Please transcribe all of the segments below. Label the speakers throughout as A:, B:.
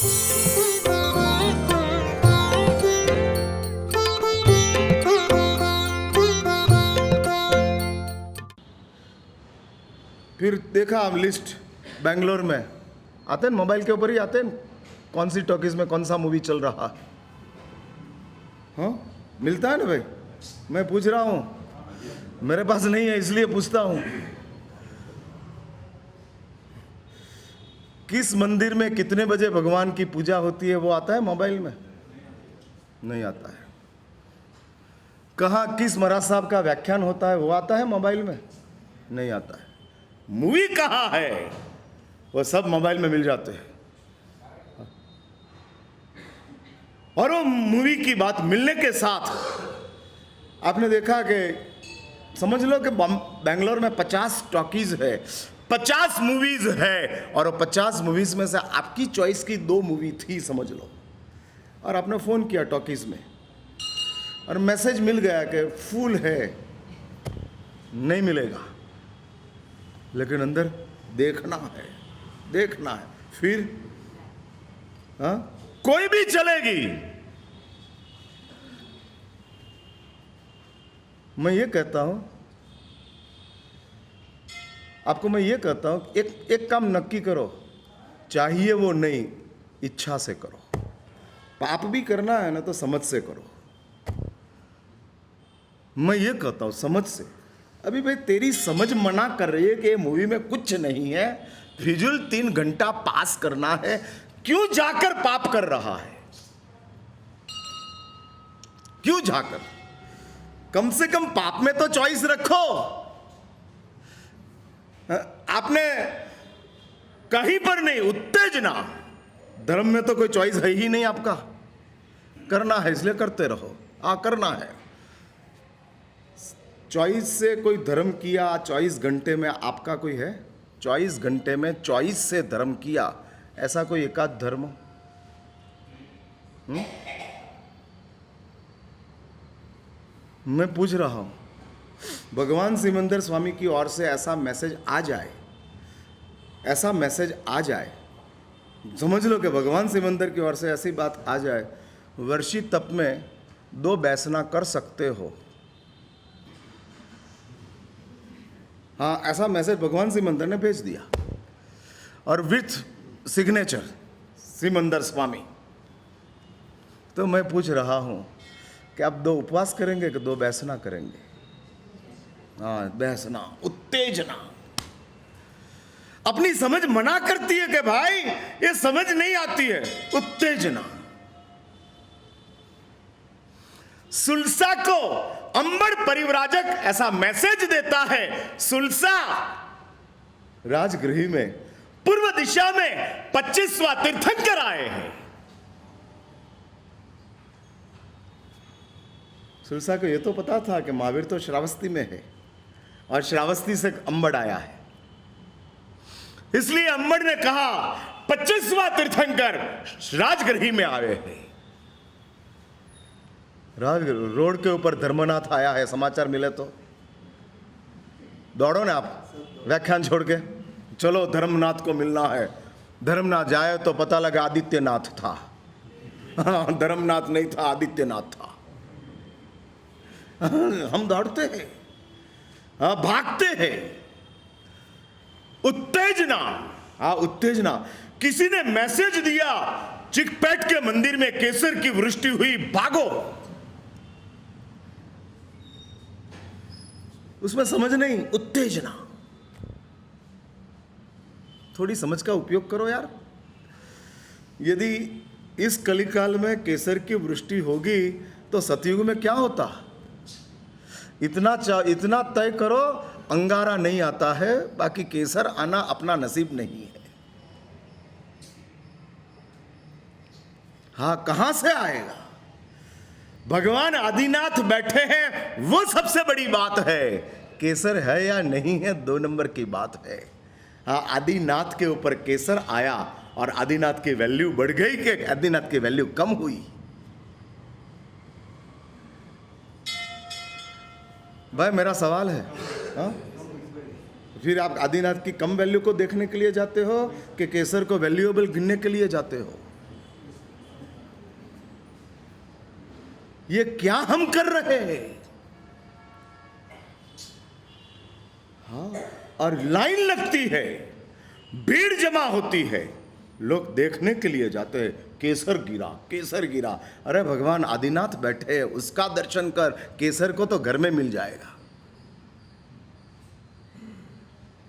A: फिर देखा हम लिस्ट बेंगलोर में आते हैं, मोबाइल के ऊपर ही आते हैं कौन सी टॉकीज में कौन सा मूवी चल रहा है। हाँ, मिलता है ना भाई, मैं पूछ रहा हूँ, मेरे पास नहीं है इसलिए पूछता हूँ। किस मंदिर में कितने बजे भगवान की पूजा होती है वो आता है मोबाइल में? नहीं आता है। कहाँ किस महाराज साहब का व्याख्यान होता है वो आता है मोबाइल में? नहीं आता है। मूवी कहाँ है वो सब मोबाइल में मिल जाते हैं। और वो मूवी की बात मिलने के साथ आपने देखा कि समझ लो कि बेंगलोर में 50 टॉकीज है, 50 मूवीज है, और वो 50 मूवीज में से आपकी चॉइस की 2 मूवी थी समझ लो, और आपने फोन किया टॉकीज में और मैसेज मिल गया कि फुल है, नहीं मिलेगा, लेकिन अंदर देखना है, देखना है। फिर हाँ, कोई भी चलेगी। मैं ये कहता हूं आपको, मैं ये कहता हूं एक काम नक्की करो, चाहिए वो नहीं, इच्छा से करो। पाप भी करना है ना तो समझ से करो। मैं ये कहता हूं समझ से। अभी भाई तेरी समझ मना कर रही है कि ये मूवी में कुछ नहीं है, फिजूल 3 घंटा पास करना है, क्यों जाकर पाप कर रहा है? क्यों जाकर? कम से कम पाप में तो चॉइस रखो। आपने कहीं पर नहीं, उत्तेजना, धर्म में तो कोई चॉइस है ही नहीं आपका, करना है इसलिए करते रहो। करना है, चॉइस से कोई धर्म किया, 24 घंटे में आपका कोई है? 24 घंटे में चॉइस से धर्म किया, ऐसा कोई एकाध धर्म? मैं पूछ रहा हूं, भगवान सिमंदर स्वामी की ओर से ऐसा मैसेज आ जाए, ऐसा मैसेज आ जाए, समझ लो कि भगवान सिमंदर की ओर से ऐसी बात आ जाए, वर्षी तप में 2 बैसना कर सकते हो। हाँ, ऐसा मैसेज भगवान सिमंदर ने भेज दिया, और विथ सिग्नेचर सिमंदर स्वामी। तो मैं पूछ रहा हूं कि आप 2 उपवास करेंगे कि 2 बैसना करेंगे? हाँ, बैसना, उत्तेजना। अपनी समझ मना करती है कि भाई ये समझ नहीं आती है, उत्तेजना। सुलसा को अंबर परिव्राजक ऐसा मैसेज देता है, सुलसा राजगृह में पूर्व दिशा में 25वां तीर्थंकर आए हैं। सुलसा को यह तो पता था कि महावीर तो श्रावस्ती में है, और श्रावस्ती से अंबड़ आया है, इसलिए अंबड़ ने कहा 25वां तीर्थंकर राजगृह में आए हैं। रोड के ऊपर धर्मनाथ आया है, समाचार मिले तो दौड़ो ना आप, व्याख्यान छोड़ के चलो धर्मनाथ को मिलना है। धर्मनाथ जाए तो पता लगा आदित्यनाथ था। हाँ, धर्मनाथ नहीं था, आदित्यनाथ था। हम दौड़ते हैं, हाँ, भागते हैं। उत्तेजना, हाँ, उत्तेजना। किसी ने मैसेज दिया, चिकपेट के मंदिर में केसर की वृष्टि हुई, भागो। उसमें समझ नहीं, उत्तेजना। थोड़ी समझ का उपयोग करो यार। यदि इस कलिकाल में केसर की वृष्टि होगी तो सतयुग में क्या होता? इतना तय करो, अंगारा नहीं आता है, बाकी केसर आना अपना नसीब नहीं है। हाँ, कहां से आएगा? भगवान आदिनाथ बैठे हैं, वो सबसे बड़ी बात है। केसर है या नहीं है 2 नंबर की बात है। हाँ, आदिनाथ के ऊपर केसर आया और आदिनाथ की वैल्यू बढ़ गई कि आदिनाथ की वैल्यू कम हुई? भाई मेरा सवाल है, हाँ? फिर आप आदिनाथ की कम वैल्यू को देखने के लिए जाते हो कि केसर को वैल्यूएबल गिनने के लिए जाते हो? ये क्या हम कर रहे हैं? हाँ, और लाइन लगती है, भीड़ जमा होती है, लोग देखने के लिए जाते हैं। केसर गिरा, केसर गिरा। अरे भगवान आदिनाथ बैठे हैं, उसका दर्शन कर। केसर को तो घर में मिल जाएगा।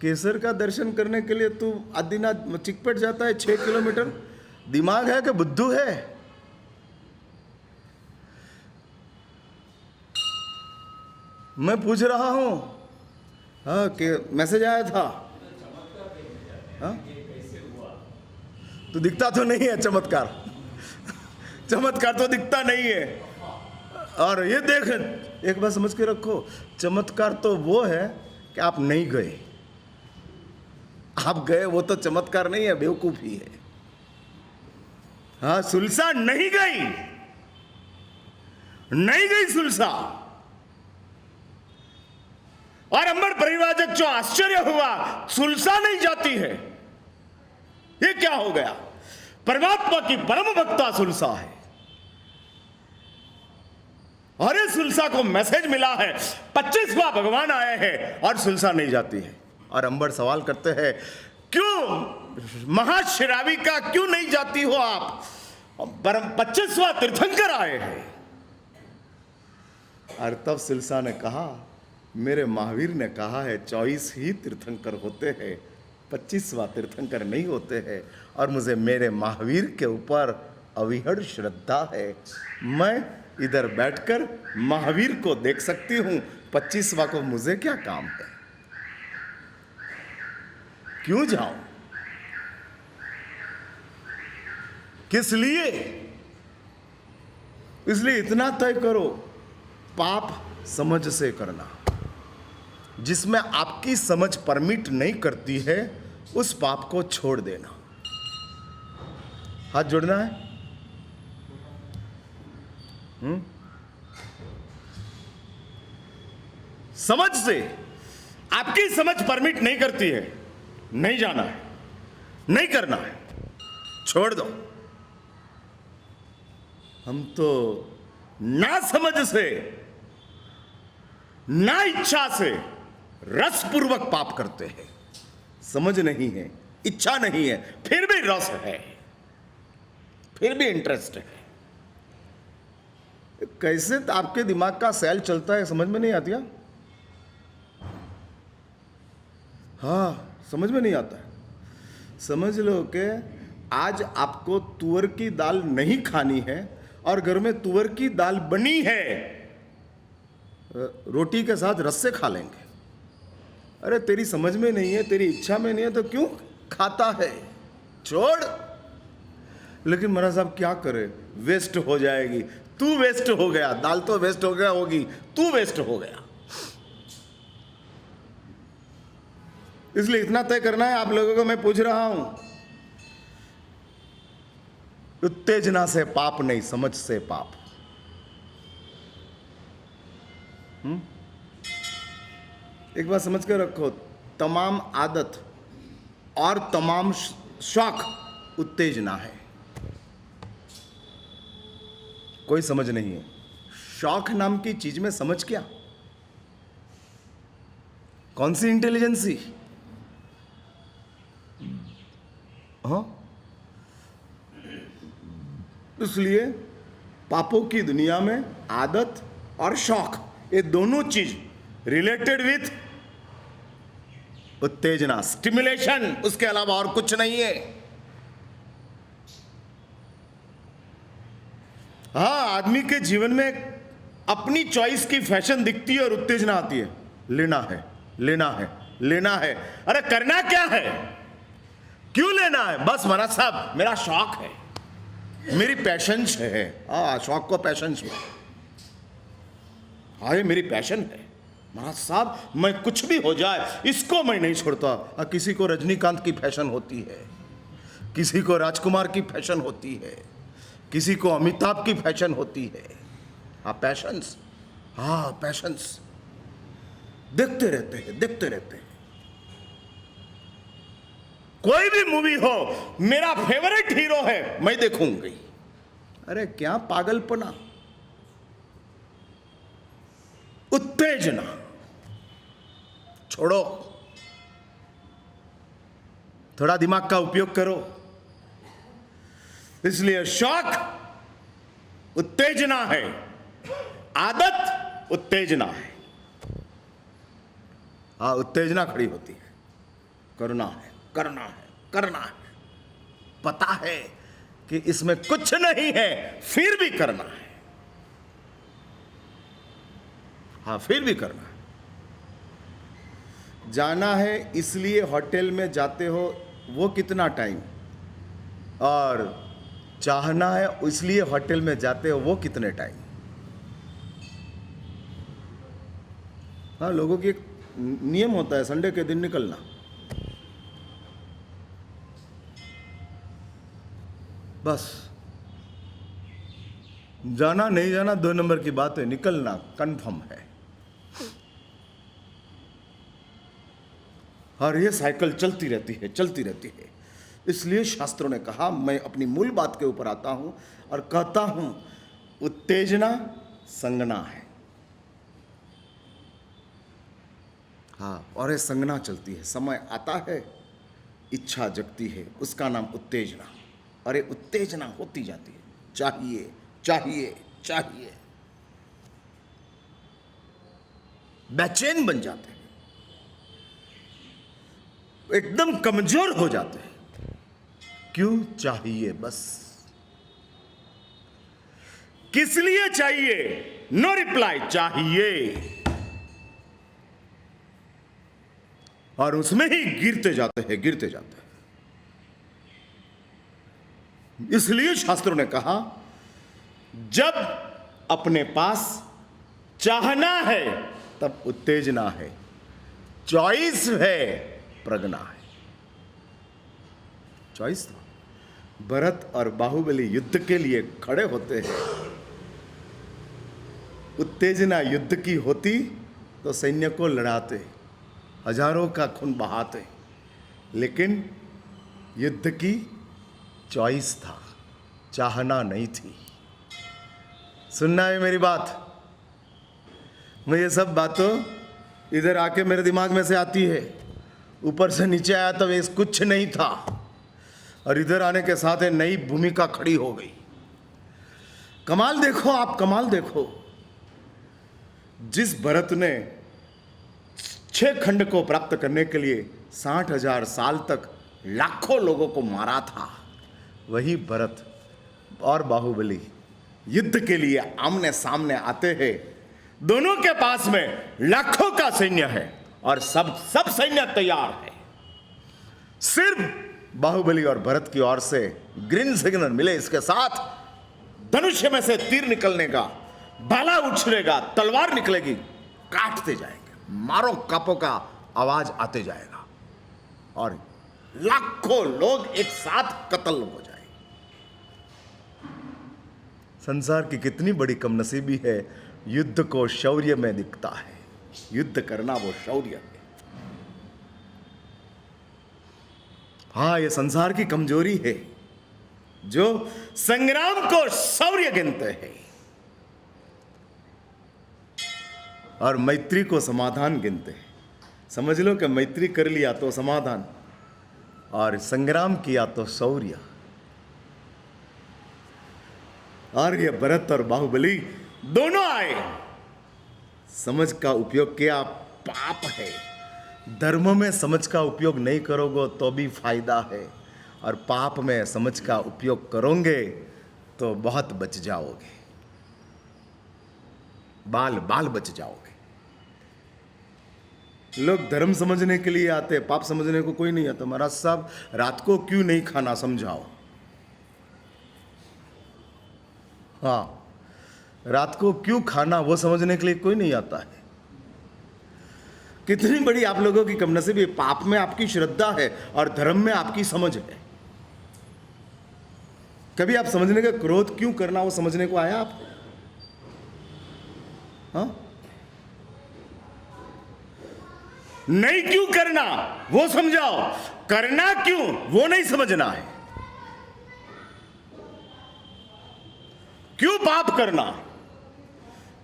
A: केसर का दर्शन करने के लिए तू आदिनाथ चिकपेट जाता है 6 किलोमीटर। दिमाग है कि बुद्धू है? मैं पूछ रहा हूं। हाँ, कि मैसेज आया था। हाँ, तो दिखता तो नहीं है चमत्कार। चमत्कार तो दिखता नहीं है। और ये देख, एक बात समझ के रखो, चमत्कार तो वो है कि आप नहीं गए। आप गए वो तो चमत्कार नहीं है, बेवकूफी है। हाँ, सुलसा नहीं गई, नहीं गई सुलसा। और अंबर परिवाजक जो आश्चर्य हुआ, सुलसा नहीं जाती है। ये क्या हो गया? परमात्मा की परम भक्ता सुलसा है। और इस सुलसा को मैसेज मिला है, 25वां भगवान आए हैं और सुलसा नहीं जाती है। और अंबर सवाल करते हैं, क्यों महाशिराविका क्यों नहीं जाती हो आप? 25वां तीर्थंकर आए हैं। और तब सुलसा ने कहा, मेरे महावीर ने कहा है 24 ही तीर्थंकर होते हैं, 25वां तीर्थंकर नहीं होते हैं। और मुझे मेरे महावीर के ऊपर अविहड़ श्रद्धा है। मैं इधर बैठकर महावीर को देख सकती हूं, 25वां को मुझे क्या काम है? क्यों जाऊं? किस लिए? इसलिए इतना तय करो, पाप समझ से करना। जिसमें आपकी समझ परमिट नहीं करती है, उस पाप को छोड़ देना। हाथ जोड़ना है। समझ से, आपकी समझ परमिट नहीं करती है, नहीं जाना है, नहीं करना है, छोड़ दो। हम तो ना समझ से, ना इच्छा से रसपूर्वक पाप करते हैं। समझ नहीं है, इच्छा नहीं है, फिर भी रस है, फिर भी इंटरेस्ट है। कैसे आपके दिमाग का सेल चलता है समझ में नहीं आती। हाँ, समझ में नहीं आता है। समझ लो कि आज आपको तुअर की दाल नहीं खानी है और घर में तुअर की दाल बनी है, रोटी के साथ रस से खा लेंगे। अरे तेरी समझ में नहीं है, तेरी इच्छा में नहीं है, तो क्यों खाता है? छोड़। लेकिन महाराज साहब क्या करे, वेस्ट हो जाएगी। तू वेस्ट हो गया, दाल तो वेस्ट हो गया होगी, तू वेस्ट हो गया। इसलिए इतना तय करना है आप लोगों को। मैं पूछ रहा हूं, उत्तेजना से पाप नहीं, समझ से पाप। एक बात समझ कर रखो, तमाम आदत और तमाम शौक उत्तेजना है। कोई समझ नहीं है। शौक नाम की चीज में समझ क्या? कौन सी इंटेलिजेंसी? हाँ, इसलिए पापों की दुनिया में आदत और शौक, ये दोनों चीज रिलेटेड विथ उत्तेजना, स्टिमुलेशन, उसके अलावा और कुछ नहीं है। हाँ, आदमी के जीवन में अपनी चॉइस की फैशन दिखती है और उत्तेजना आती है। लेना है, लेना है, लेना है। अरे करना क्या है? क्यों लेना है? बस महाराज साहब मेरा शौक है, मेरी पैशंस है। शौक को पैशंस में, हाँ ये मेरी पैशन है महाराज साहब, मैं कुछ भी हो जाए इसको मैं नहीं छोड़ता। किसी को रजनीकांत की फैशन होती है, किसी को राजकुमार की फैशन होती है, किसी को अमिताभ की फैशन होती है। हाँ पैशंस, हाँ पैशंस देखते रहते हैं, देखते रहते हैं। कोई भी मूवी हो, मेरा फेवरेट हीरो है, मैं देखूंगी। अरे क्या पागलपना, उत्तेजना छोड़ो, थोड़ा दिमाग का उपयोग करो। इसलिए शौक उत्तेजना है, आदत उत्तेजना है। हाँ, उत्तेजना खड़ी होती है, करना है, करना है, करना है, पता है कि इसमें कुछ नहीं है, फिर भी करना है। हाँ, फिर भी करना है। जाना है इसलिए होटल में जाते हो, वो कितना टाइम, और चाहना है इसलिए होटल में जाते हो, वो कितने टाइम। हाँ, लोगों की एक नियम होता है संडे के दिन निकलना। बस जाना नहीं जाना 2 नंबर की बात है, निकलना कंफर्म है। और ये साइकिल चलती रहती है, चलती रहती है। इसलिए शास्त्रों ने कहा, मैं अपनी मूल बात के ऊपर आता हूं और कहता हूं, उत्तेजना संगना है। हाँ, और ये संगना चलती है, समय आता है, इच्छा जगती है, उसका नाम उत्तेजना। और ये उत्तेजना होती जाती है, चाहिए चाहिए चाहिए, बेचैन बन जाते हैं, एकदम कमजोर हो जाते हैं। क्यों चाहिए? बस किस लिए चाहिए? नो रिप्लाई, चाहिए। और उसमें ही गिरते जाते हैं, गिरते जाते हैं। इसलिए शास्त्रों ने कहा, जब अपने पास चाहना है तब उत्तेजना है, चॉइस है, प्रज्ञा है। चॉइस था। भरत और बाहुबली युद्ध के लिए खड़े होते हैं। उत्तेजना युद्ध की होती तो सैन्य को लड़ाते, हजारों का खून बहाते, लेकिन युद्ध की चॉइस था, चाहना नहीं थी। सुनना है मेरी बात? मैं ये सब बातों इधर आके मेरे दिमाग में से आती है, ऊपर से नीचे आया तब ये कुछ नहीं था, और इधर आने के साथ एक नई भूमिका खड़ी हो गई। कमाल देखो आप, कमाल देखो। जिस भरत ने 6 खंड को प्राप्त करने के लिए 60,000 साल तक लाखों लोगों को मारा था, वही भरत और बाहुबली युद्ध के लिए आमने सामने आते हैं। दोनों के पास में लाखों का सैन्य है और सब सैन्य तैयार है। सिर्फ बाहुबली और भरत की ओर से ग्रीन सिग्नल मिले, इसके साथ धनुष्य में से तीर निकलने का, भाला उछलेगा, तलवार निकलेगी, काटते जाएंगे, मारो कापो का आवाज आते जाएगा, और लाखों लोग एक साथ कत्ल हो जाएंगे। संसार की कितनी बड़ी कमनसीबी है, युद्ध को शौर्य में दिखता है। युद्ध करना वो शौर्य है। हाँ, ये संसार की कमजोरी है, जो संग्राम को शौर्य गिनते हैं और मैत्री को समाधान गिनते हैं। समझ लो कि मैत्री कर लिया तो समाधान, और संग्राम किया तो शौर्य। और ये भरत और बाहुबली दोनों आए, समझ का उपयोग किया, पाप है। धर्म में समझ का उपयोग नहीं करोगे तो भी फायदा है, और पाप में समझ का उपयोग करोगे तो बहुत बच जाओगे, बाल बाल बच जाओगे। लोग धर्म समझने के लिए आते, पाप समझने को कोई नहीं आता। महाराज साहब, रात को क्यों नहीं खाना, समझाओ। हाँ, रात को क्यों खाना, वो समझने के लिए कोई नहीं आता है। कितनी बड़ी आप लोगों की कमनसीबी। पाप में आपकी श्रद्धा है और धर्म में आपकी समझ है। कभी आप समझने का, क्रोध क्यों करना, वो समझने को आया आप? हाँ, नहीं क्यों करना वो समझाओ, करना क्यों वो नहीं समझना है। क्यों पाप करना?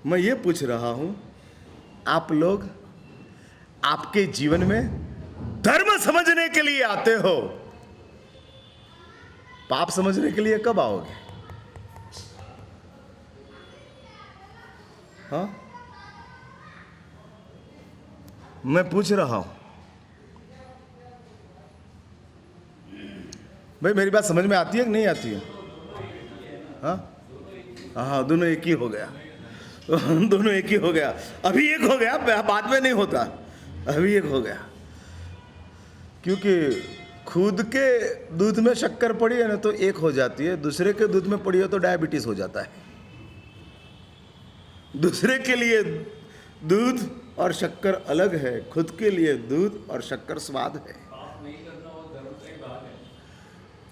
A: मैं ये पूछ रहा हूं आप लोग आपके जीवन में धर्म समझने के लिए आते हो, पाप समझने के लिए कब आओगे? हाँ, मैं पूछ रहा हूं भाई, मेरी बात समझ में आती है कि नहीं आती है? हाँ, दोनों एक ही हो गया। दोनों एक ही हो गया। अभी एक हो गया, बाद में नहीं होता, अभी एक हो गया। क्योंकि खुद के दूध में शक्कर पड़ी है ना तो एक हो जाती है, दूसरे के दूध में पड़ी है तो डायबिटीज हो जाता है। दूसरे के लिए दूध और शक्कर अलग है, खुद के लिए दूध और शक्कर स्वाद है।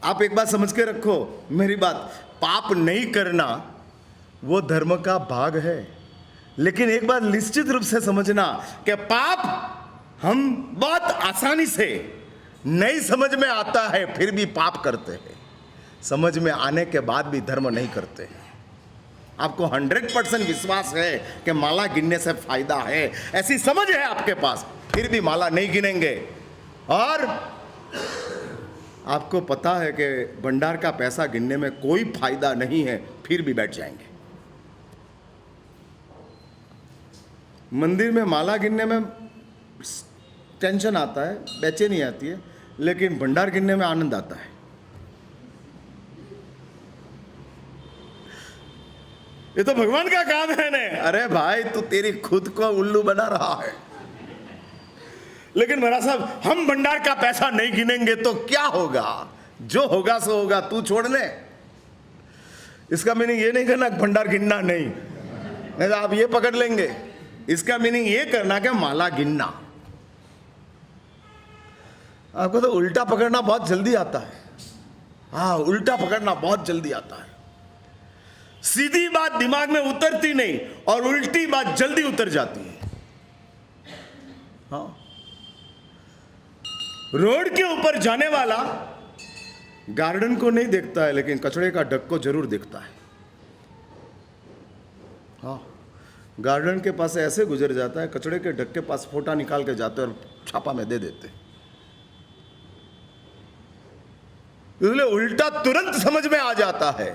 A: आप एक बात समझ के रखो मेरी बात, पाप नहीं करना वो धर्म का भाग है, लेकिन एक बात निश्चित रूप से समझना कि पाप हम बहुत आसानी से नहीं समझ में आता है फिर भी पाप करते हैं, समझ में आने के बाद भी धर्म नहीं करते हैं। आपको 100% विश्वास है कि माला गिनने से फायदा है, ऐसी समझ है आपके पास, फिर भी माला नहीं गिनेंगे। और आपको पता है कि भंडार का पैसा गिनने में कोई फायदा नहीं है, फिर भी बैठ जाएंगे। मंदिर में माला गिनने में टेंशन आता है, बेचैनी आती है, लेकिन भंडार गिनने में आनंद आता है। ये तो भगवान का काम है ने। अरे भाई, तू तेरी खुद को उल्लू बना रहा है। लेकिन मेरा साहब, हम भंडार का पैसा नहीं गिनेंगे तो क्या होगा? जो होगा सो होगा, तू छोड़ ले। इसका मीनिंग ये नहीं करना भंडार गिनना नहीं तो आप ये पकड़ लेंगे। इसका मीनिंग ये करना कि माला गिनना। आपको तो उल्टा पकड़ना बहुत जल्दी आता है। हाँ, उल्टा पकड़ना बहुत जल्दी आता है। सीधी बात दिमाग में उतरती नहीं और उल्टी बात जल्दी उतर जाती है। हाँ, रोड के ऊपर जाने वाला गार्डन को नहीं देखता है, लेकिन कचड़े का ढक को जरूर देखता है। हाँ, गार्डन के पास ऐसे गुजर जाता है, कचड़े के ढक के पास फोटा निकाल के जाते और छापा में दे देते। इसलिए उल्टा तुरंत समझ में आ जाता है।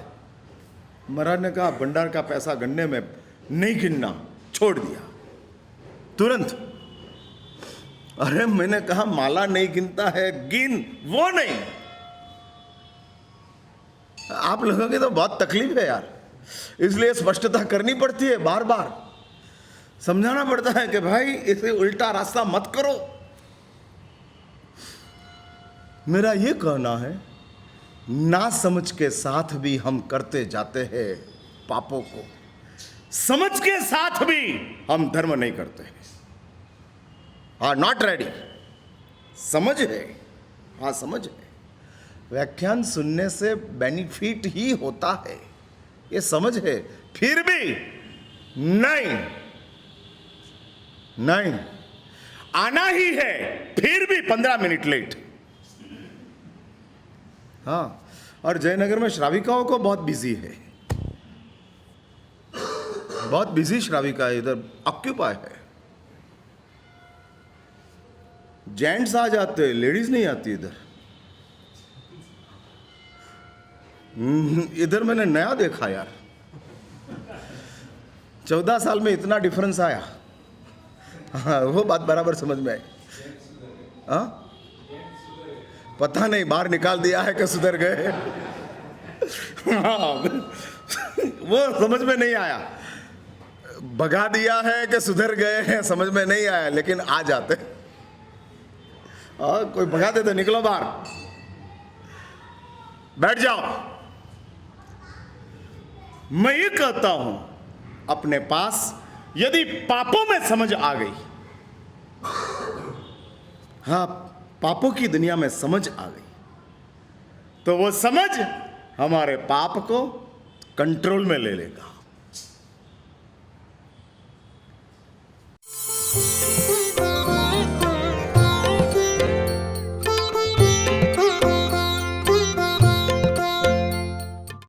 A: महाराज ने कहा भंडार का पैसा गन्ने में नहीं गिनना, छोड़ दिया तुरंत। अरे मैंने कहा माला नहीं गिनता है, गिन, वो नहीं। आप लोगों की तो बहुत तकलीफ है यार, इसलिए स्पष्टता करनी पड़ती है, बार बार समझाना पड़ता है कि भाई इसे उल्टा रास्ता मत करो। मेरा ये कहना है, ना समझ के साथ भी हम करते जाते हैं पापों को, समझ के साथ भी हम धर्म नहीं करते हैं। हाँ, नॉट रेडी। समझ है, हाँ समझ है, व्याख्यान सुनने से बेनिफिट ही होता है, ये समझ है, फिर भी नहीं नहीं आना ही है, फिर भी 15 मिनट लेट। हाँ, और जयनगर में श्राविकाओं को बहुत बिजी है, बहुत बिजी श्राविका है, इधर ऑक्यूपाई है। जेंट्स आ जाते हैं, लेडीज नहीं आती इधर। इधर मैंने नया देखा यार, 14 साल में इतना डिफरेंस आया। हाँ, वो बात बराबर समझ में आई। हाँ, पता नहीं बाहर निकाल दिया है कि सुधर गए। हाँ, वो समझ में नहीं आया, भगा दिया है कि सुधर गए हैं, समझ में नहीं आया, लेकिन आ जाते। कोई भगा दे तो निकलो बाहर, बैठ जाओ। मैं ये कहता हूं, अपने पास यदि पापों में समझ आ गई, हाँ पापों की दुनिया में समझ आ गई, तो वो समझ हमारे पाप को कंट्रोल में ले लेगा।